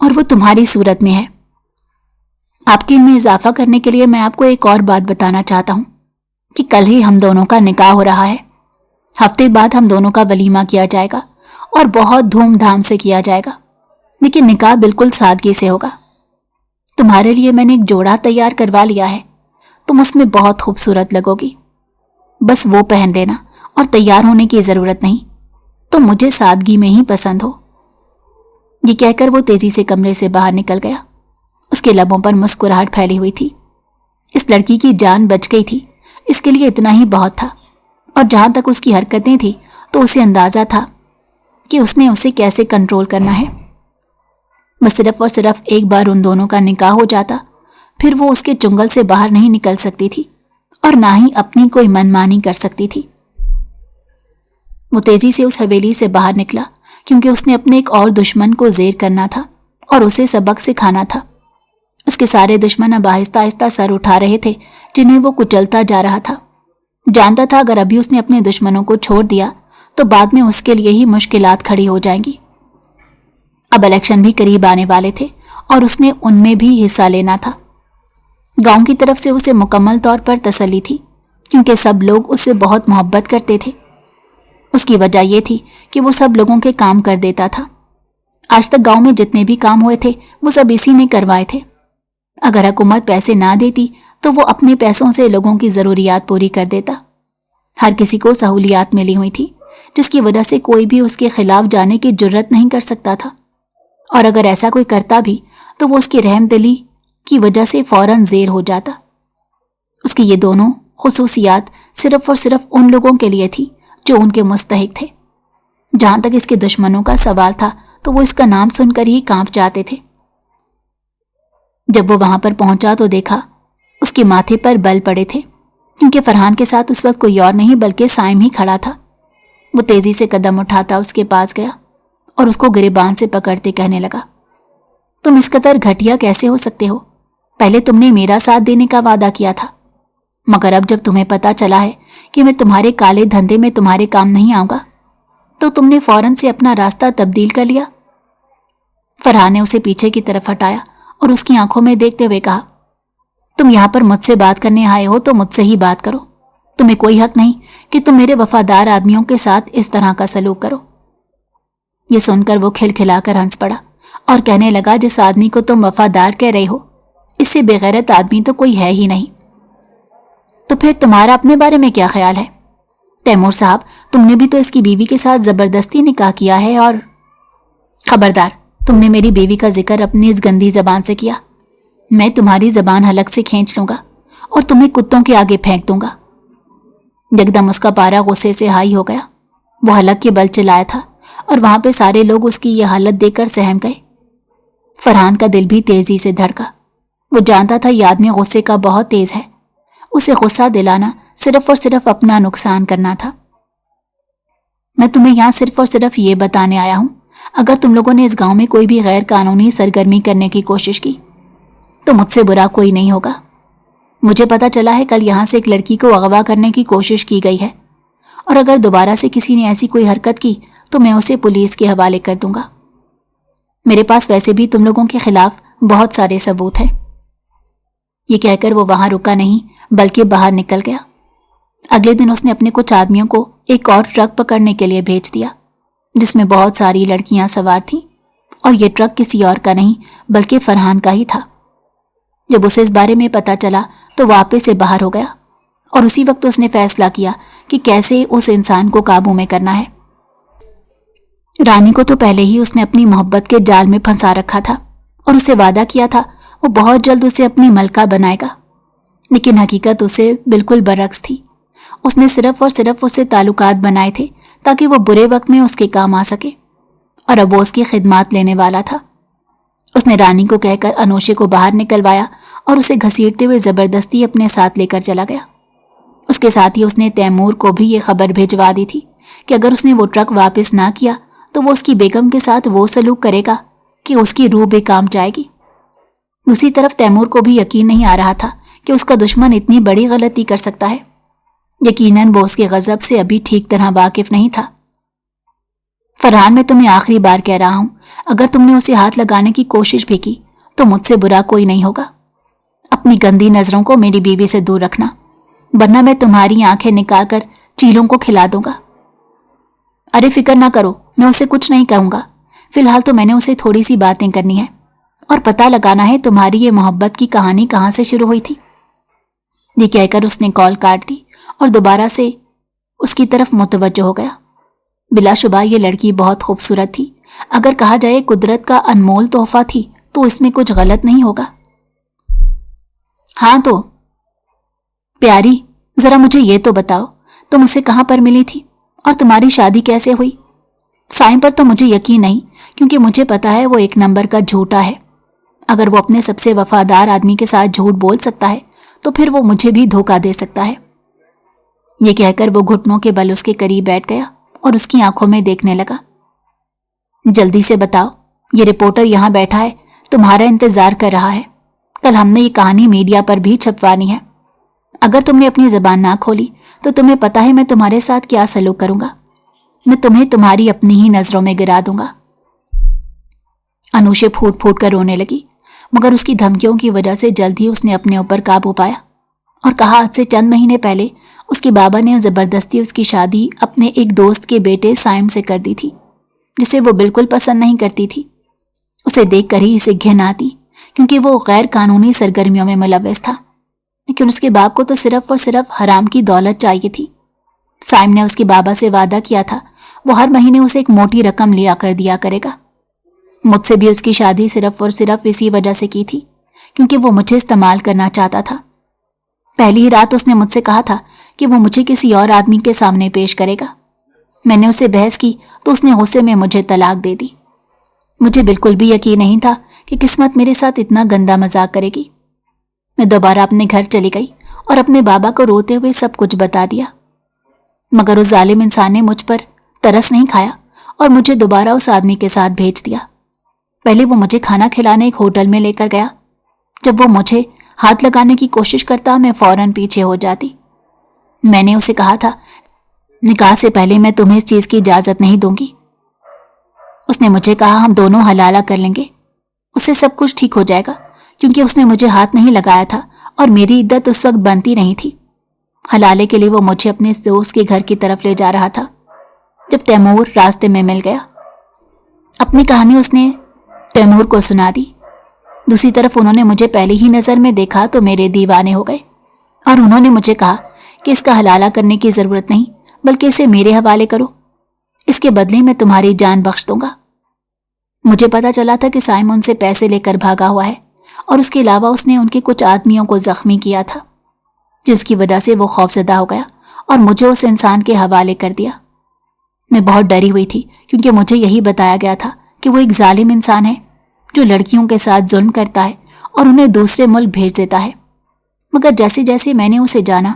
और वो तुम्हारी सूरत में है। आपके इनमें इजाफा करने के लिए मैं आपको एक और बात बताना चाहता हूं कि कल ही हम दोनों का निकाह हो रहा है। हफ्ते बाद हम दोनों का वलीमा किया जाएगा और बहुत धूमधाम से किया जाएगा, लेकिन निकाह बिल्कुल सादगी से होगा। तुम्हारे लिए मैंने एक जोड़ा तैयार करवा लिया है, तुम उसमें बहुत खूबसूरत लगोगी। बस वो पहन लेना और तैयार होने की जरूरत नहीं, तुम मुझे सादगी में ही पसंद हो। ये कहकर वो तेजी से कमरे से बाहर निकल गया। उसके लबों पर मुस्कुराहट फैली हुई थी। इस लड़की की जान बच गई थी, इसके लिए इतना ही बहुत था। और जहां तक उसकी हरकतें थी तो उसे अंदाजा था कि उसने उसे कैसे कंट्रोल करना है। बस सिर्फ और सिर्फ एक बार उन दोनों का निकाह हो जाता, फिर वो उसके चुंगल से बाहर नहीं निकल सकती थी और ना ही अपनी कोई मनमानी कर सकती थी। वो तेजी से उस हवेली से बाहर निकला क्योंकि उसने अपने एक और दुश्मन को ज़ेर करना था और उसे सबक सिखाना था। उसके सारे दुश्मन अब आहिस्ता आहिस्ता सर उठा रहे थे, जिन्हें वो कुचलता जा रहा था। जानता था अगर अभी उसने अपने दुश्मनों को छोड़ दिया तो बाद में उसके लिए ही मुश्किलात खड़ी हो जाएंगी। अब इलेक्शन भी करीब आने वाले थे और उसने उनमें भी हिस्सा लेना था। गांव की तरफ से उसे मुकम्मल तौर पर तसल्ली थी, क्योंकि सब लोग उससे बहुत मोहब्बत करते थे। उसकी वजह यह थी कि वो सब लोगों के काम कर देता था। आज तक गांव में जितने भी काम हुए थे वो सब इसी ने करवाए थे। अगर हुकूमत पैसे ना देती तो वो अपने पैसों से लोगों की ज़रूरियात पूरी कर देता। हर किसी को सहूलियात मिली हुई थी, जिसकी वजह से कोई भी उसके खिलाफ जाने की जुर्रत नहीं कर सकता था, और अगर ऐसा कोई करता भी तो वो उसकी रहमदिली की वजह से फौरन ज़ेर हो जाता। उसकी ये दोनों खुसूसियात सिर्फ और सिर्फ उन लोगों के लिए थी जो उनके मुस्तहिक थे। जहां तक इसके दुश्मनों का सवाल था तो वो इसका नाम सुनकर ही कांप जाते थे। जब वो वहां पर पहुंचा तो देखा उसके माथे पर बल पड़े थे, क्योंकि फरहान के साथ उस वक्त कोई और नहीं बल्कि साइम ही खड़ा था। वो तेजी से कदम उठाता उसके पास गया और उसको गिरेबान से पकड़ते कहने लगा, तुम इस कदर घटिया कैसे हो सकते हो? पहले तुमने मेरा साथ देने का वादा किया था, मगर अब जब तुम्हें पता चला है कि मैं तुम्हारे काले धंधे में तुम्हारे काम नहीं आऊंगा तो तुमने फौरन से अपना रास्ता तब्दील कर लिया। फरहान ने उसे पीछे की तरफ हटाया और उसकी आंखों में देखते हुए कहा, तुम यहां पर मुझसे बात करने आए हो तो मुझसे ही बात करो। तुम्हें कोई हक नहीं कि तुम मेरे वफादार आदमियों के साथ इस तरह का सलूक करो। ये सुनकर वो खिलखिलाकर हंस पड़ा और कहने लगा, जिस आदमी को तुम वफादार कह रहे हो इससे बेगैरत आदमी तो कोई है ही नहीं। तो फिर तुम्हारा अपने बारे में क्या ख्याल है? तैमूर साहब, तुमने भी तो इसकी बीवी के साथ जबरदस्ती निकाह किया है, और खबरदार, तुमने मेरी बीवी का जिक्र अपनी इस गंदी जबान से किया। मैं तुम्हारी जबान हलक से खींच लूंगा और तुम्हें कुत्तों के आगे फेंक दूंगा। एकदम उसका पारा गुस्से से हाई हो गया। वो हलक के बल चिल्लाया था और वहां पे सारे लोग उसकी यह हालत देखकर सहम गए। फरहान का दिल भी तेजी से धड़का। वो जानता था यह आदमी गुस्से का बहुत तेज है। उसे गुस्सा दिलाना सिर्फ और सिर्फ अपना नुकसान करना था। मैं तुम्हें यहां सिर्फ और सिर्फ ये बताने आया हूं, अगर तुम लोगों ने इस गांव में कोई भी गैर कानूनी सरगर्मी करने की कोशिश की तो मुझसे बुरा कोई नहीं होगा। मुझे पता चला है कल यहां से एक लड़की को अगवा करने की कोशिश की गई है, और अगर दोबारा से किसी ने ऐसी कोई हरकत की तो मैं उसे पुलिस के हवाले कर दूंगा। मेरे पास वैसे भी तुम लोगों के खिलाफ बहुत सारे सबूत हैं। ये कहकर वो वहां रुका नहीं बल्कि बाहर निकल गया। अगले दिन उसने अपने कुछ आदमियों को एक और ट्रक पकड़ने के लिए भेज दिया, जिसमें बहुत सारी लड़कियां सवार थीं, और ये ट्रक किसी और का नहीं बल्कि फरहान का ही था। जब उसे इस बारे में पता चला तो वापस से बाहर हो गया, और उसी वक्त उसने फैसला किया कि कैसे उस इंसान को काबू में करना है। रानी को तो पहले ही उसने अपनी मोहब्बत के जाल में फंसा रखा था और उसे वादा किया था वो बहुत जल्द उसे अपनी मलका बनाएगा, लेकिन हकीकत उसे बिल्कुल बरक्स थी। उसने सिर्फ और सिर्फ उससे ताल्लुकात बनाए थे ताकि वो बुरे वक्त में उसके काम आ सके, और अब वो उसकी खिदमत लेने वाला था। उसने रानी को कहकर अनोशे को बाहर निकलवाया और उसे घसीटते हुए जबरदस्ती अपने साथ लेकर चला गया। उसके साथ ही उसने तैमूर को भी ये खबर भिजवा दी थी कि अगर उसने वो ट्रक वापस ना किया तो वो उसकी बेगम के साथ वो सलूक करेगा कि उसकी रूह बेकाम जाएगी। दूसरी तरफ तैमूर को भी यकीन नहीं आ रहा था कि उसका दुश्मन इतनी बड़ी गलती कर सकता है। यकीनन वो उसके गजब से अभी ठीक तरह वाकिफ नहीं था। फरहान, मैं तुम्हें आखिरी बार कह रहा हूं, अगर तुमने उसे हाथ लगाने की कोशिश भी की तो मुझसे बुरा कोई नहीं होगा। अपनी गंदी नजरों को मेरी बीवी से दूर रखना, वरना मैं तुम्हारी आंखें निकाल कर चीलों को खिला दूंगा। अरे फिक्र ना करो, मैं उसे कुछ नहीं कहूंगा। फिलहाल तो मैंने उसे थोड़ी सी बातें करनी है और पता लगाना है तुम्हारी ये मोहब्बत की कहानी कहां से शुरू हुई थी। ये कहकर उसने कॉल काट दी और दोबारा से उसकी तरफ मुतवज्जो हो गया। बिलाशुबा ये लड़की बहुत खूबसूरत थी। अगर कहा जाए कुदरत का अनमोल तोहफा थी तो इसमें कुछ गलत नहीं होगा। हाँ तो प्यारी, जरा मुझे ये तो बताओ, तुम उससे कहां पर मिली थी और तुम्हारी शादी कैसे हुई? साईं पर तो मुझे यकीन नहीं, क्योंकि मुझे पता है वो एक नंबर का झूठा है। अगर वो अपने सबसे वफादार आदमी के साथ झूठ बोल सकता है तो फिर वो मुझे भी धोखा दे सकता है। ये कहकर वो घुटनों के बल उसके करीब बैठ गया और उसकी आंखों में देखने लगा। जल्दी से बताओ, ये रिपोर्टर यहाँ बैठा है, तुम्हारा इंतजार कर रहा है। कल हमने ये कहानी मीडिया पर भी छपवानी है। अगर तुमने अपनी जबान ना खोली तो तुम्हें पता है मैं तुम्हारे साथ क्या सलूक करूंगा। मैं तुम्हें तुम्हारी अपनी ही नजरों में गिरा दूंगा। अनुशे फूट फूट कर रोने लगी, मगर उसकी धमकियों की वजह से जल्द ही उसने अपने ऊपर काबू पाया और कहा आज से चंद महीने पहले उसके बाबा ने जबरदस्ती उसकी शादी अपने एक दोस्त के बेटे साइम से कर दी थी, जिसे वो बिल्कुल पसंद नहीं करती थी। उसे देखकर ही इसे घिन आती, क्योंकि वो गैर कानूनी सरगर्मियों में मुलव्वस था। लेकिन उसके बाप को तो सिर्फ और सिर्फ हराम की दौलत चाहिए थी। साइम ने उसके बाबा से वादा किया था वो हर महीने उसे एक मोटी रकम लिया कर दिया करेगा। मुझसे भी उसकी शादी सिर्फ और सिर्फ इसी वजह से की थी, क्योंकि वो मुझे इस्तेमाल करना चाहता था। पहली ही रात उसने मुझसे कहा था कि वो मुझे किसी और आदमी के सामने पेश करेगा। मैंने उससे बहस की तो उसने गुस्से में मुझे तलाक दे दी। मुझे बिल्कुल भी यकीन नहीं था कि किस्मत मेरे साथ इतना गंदा मजाक करेगी। मैं दोबारा अपने घर चली गई और अपने बाबा को रोते हुए सब कुछ बता दिया, मगर उस जालिम इंसान ने मुझ पर तरस नहीं खाया और मुझे दोबारा उस आदमी के साथ भेज दिया। पहले वो मुझे खाना खिलाने एक होटल में लेकर गया। जब वो मुझे हाथ लगाने की कोशिश करता मैं फौरन पीछे हो जाती। मैंने उसे कहा था निकाह से पहले मैं तुम्हें इस चीज की इजाजत नहीं दूंगी। उसने मुझे कहा हम दोनों हलाला कर लेंगे, उससे सब कुछ ठीक हो जाएगा, क्योंकि उसने मुझे हाथ नहीं लगाया था और मेरी इद्दत उस वक्त बनती नहीं थी। हलाले के लिए वो मुझे अपने दोस्त के घर की तरफ ले जा रहा था जब तैमूर रास्ते में मिल गया। अपनी कहानी उसने तैमूर को सुना दी। दूसरी तरफ उन्होंने मुझे पहली ही नज़र में देखा तो मेरे दीवाने हो गए और उन्होंने मुझे कहा कि इसका हलाला करने की ज़रूरत नहीं, बल्कि इसे मेरे हवाले करो, इसके बदले में तुम्हारी जान बख्श दूंगा। मुझे पता चला था कि साइम उनसे पैसे लेकर भागा हुआ है और उसके अलावा उसने उनके कुछ आदमियों को जख्मी किया था, जिसकी वजह से वो खौफजदा हो गया और मुझे उस इंसान के हवाले कर दिया। मैं बहुत डरी हुई थी, क्योंकि मुझे यही बताया गया था कि वो एक जालिम इंसान है जो लड़कियों के साथ जुल्म करता है और उन्हें दूसरे मुल्क भेज देता है। मगर जैसे जैसे मैंने उसे जाना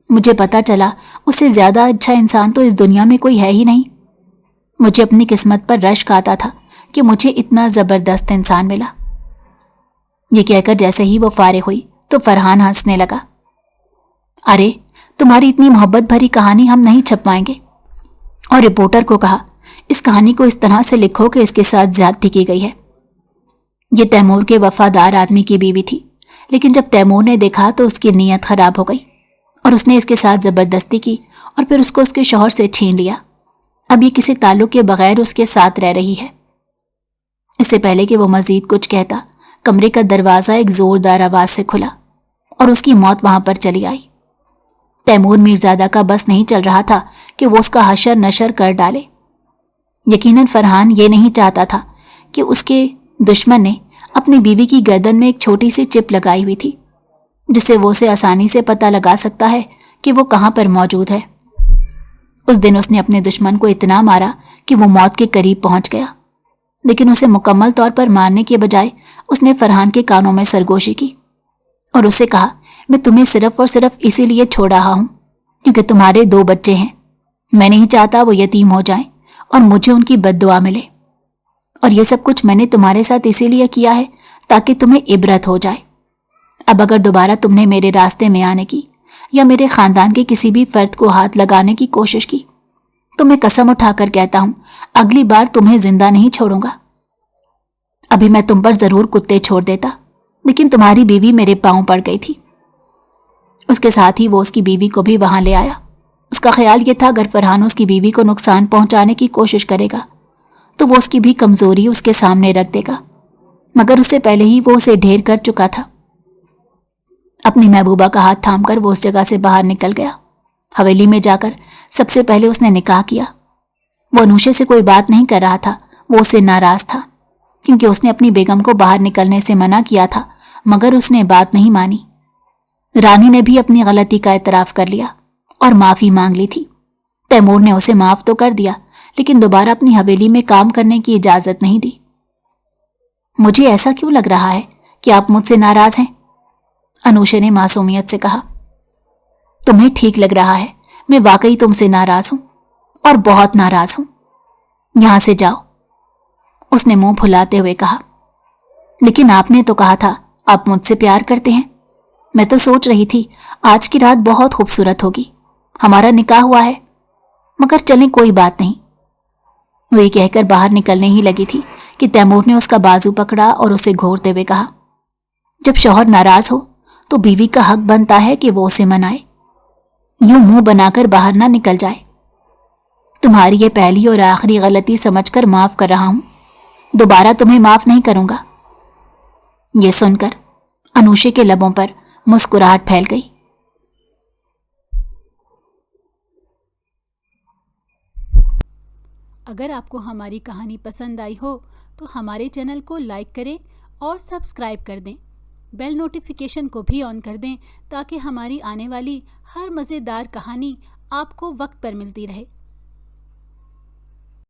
मुझे पता चला उससे ज़्यादा अच्छा इंसान तो इस दुनिया में कोई है ही नहीं। मुझे अपनी किस्मत पर रश्क आता था कि मुझे इतना ज़बरदस्त इंसान मिला। ये कहकर जैसे ही वो फारिग हुई तो फरहान हंसने लगा। अरे तुम्हारी इतनी मोहब्बत भरी कहानी हम नहीं छपवाएंगे। और रिपोर्टर को कहा इस कहानी को इस तरह से लिखो कि इसके साथ ज्यादती की गई है। ये तैमूर के वफादार आदमी की बीवी थी, लेकिन जब तैमूर ने देखा तो उसकी नीयत खराब हो गई और उसने इसके साथ जबरदस्ती की और फिर उसको उसके शौहर से छीन लिया। अब ये किसी ताल्लुक के बगैर उसके साथ रह रही है। इससे पहले कि वो मजीद कुछ कहता, कमरे का दरवाज़ा एक जोरदार आवाज़ से खुला और उसकी मौत वहां पर चली आई। तैमूर मीरजादा का बस नहीं चल रहा था कि वो उसका हशर नशर कर डाले। यकीनन फरहान ये नहीं चाहता था कि उसके दुश्मन ने अपनी बीवी की गर्दन में एक छोटी सी चिप लगाई हुई थी, जिससे वो उसे आसानी से पता लगा सकता है कि वो कहाँ पर मौजूद है। उस दिन उसने अपने दुश्मन को इतना मारा कि वो मौत के करीब पहुंच गया, लेकिन उसे मुकम्मल तौर पर मारने के बजाय उसने फरहान के कानों में सरगोशी की और उससे कहा मैं तुम्हें सिर्फ और सिर्फ इसीलिए छोड़ रहा हूं क्योंकि तुम्हारे 2 बच्चे हैं। मैं नहीं चाहता वो यतीम हो जाएं और मुझे उनकी बद्दुआ मिले, और ये सब कुछ मैंने तुम्हारे साथ इसीलिए किया है ताकि तुम्हें इबरत हो जाए। अब अगर दोबारा तुमने मेरे रास्ते में आने की या मेरे खानदान के किसी भी फर्द को हाथ लगाने की कोशिश की तो मैं कसम उठाकर कहता हूं अगली बार तुम्हें जिंदा नहीं छोड़ूंगा। अभी मैं तुम पर जरूर कुत्ते छोड़ देता, लेकिन तुम्हारी बीवी मेरे पांव पड़ गई थी। उसके साथ ही वो उसकी बीवी को भी वहां ले आया। उसका ख्याल ये था अगर फरहान उसकी बीवी को नुकसान पहुंचाने की कोशिश करेगा तो वो उसकी भी कमजोरी उसके सामने रख देगा, मगर उससे पहले ही वो उसे ढेर कर चुका था। अपनी महबूबा का हाथ थामकर वो उस जगह से बाहर निकल गया। हवेली में जाकर सबसे पहले उसने निकाह किया। वो अनुशे से कोई बात नहीं कर रहा था, वो उससे नाराज था क्योंकि उसने अपनी बेगम को बाहर निकलने से मना किया था, मगर उसने बात नहीं मानी। रानी ने भी अपनी गलती का एतराफ कर लिया और माफी मांग ली थी। तैमूर ने उसे माफ तो कर दिया, लेकिन दोबारा अपनी हवेली में काम करने की इजाजत नहीं दी। मुझे ऐसा क्यों लग रहा है कि आप मुझसे नाराज हैं? अनुशे ने मासूमियत से कहा। तुम्हें ठीक लग रहा है, मैं वाकई तुमसे नाराज हूं और बहुत नाराज हूं। यहां से जाओ। اس نے منہ پھلاتے ہوئے کہا۔ لیکن آپ نے تو کہا تھا آپ مجھ سے پیار کرتے ہیں۔ میں تو سوچ رہی تھی آج کی رات بہت خوبصورت ہوگی، ہمارا نکاح ہوا ہے، مگر چلیں کوئی بات نہیں۔ وہ یہ کہہ کر باہر نکلنے ہی لگی تھی کہ تیمور نے اس کا بازو پکڑا اور اسے گھورتے ہوئے کہا، جب شوہر ناراض ہو تو بیوی کا حق بنتا ہے کہ وہ اسے منائے، یوں منہ بنا کر باہر نہ نکل جائے۔ تمہاری یہ پہلی اور آخری غلطی سمجھ کر معاف کر رہا ہوں، دوبارہ تمہیں معاف نہیں کروں گا۔ یہ سن کر انوشے کے لبوں پر مسکراہٹ پھیل گئی۔ اگر آپ کو ہماری کہانی پسند آئی ہو تو ہمارے چینل کو لائک کریں اور سبسکرائب کر دیں، بیل نوٹیفیکیشن کو بھی آن کر دیں تاکہ ہماری آنے والی ہر مزیدار کہانی آپ کو وقت پر ملتی رہے۔